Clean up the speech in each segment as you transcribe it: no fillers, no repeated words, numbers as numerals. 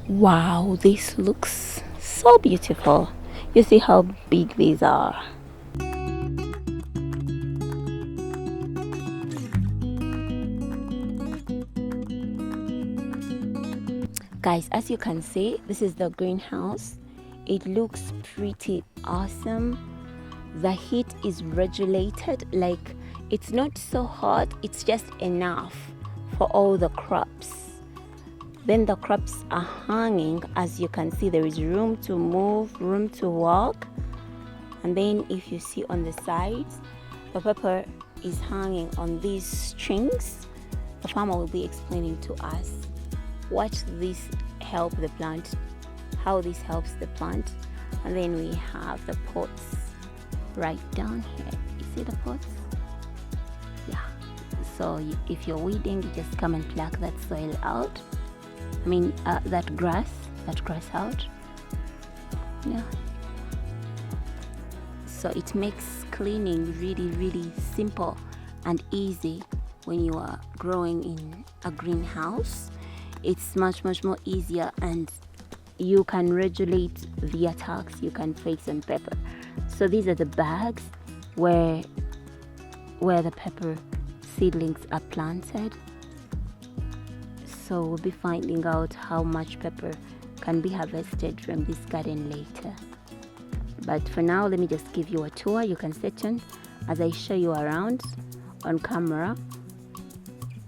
Wow, this looks so beautiful. You see how big these are. Guys, as you can see, this is the greenhouse. It looks pretty awesome. The heat is regulated, like it's not so hot, it's just enough for all the crops. Then the crops are hanging. As you can see, there is room to move, room to walk. And then if you see on the sides, the pepper is hanging on these strings. The farmer will be explaining to us what this helps the plant, how this helps the plant. And then we have the pots right down here. You see the pots? Yeah. So if you're weeding, you just come and pluck that soil out. I mean, that grass out. Yeah. So it makes cleaning really, really simple and easy when you are growing in a greenhouse. It's much more easier, and you can regulate the attacks you can face on pepper. So these are the bags where the pepper seedlings are planted. So we'll be finding out how much pepper can be harvested from this garden later. But for now, let me just give you a tour. You can sit on as I show you around on camera,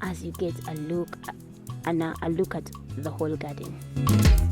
as you get a look at the whole garden.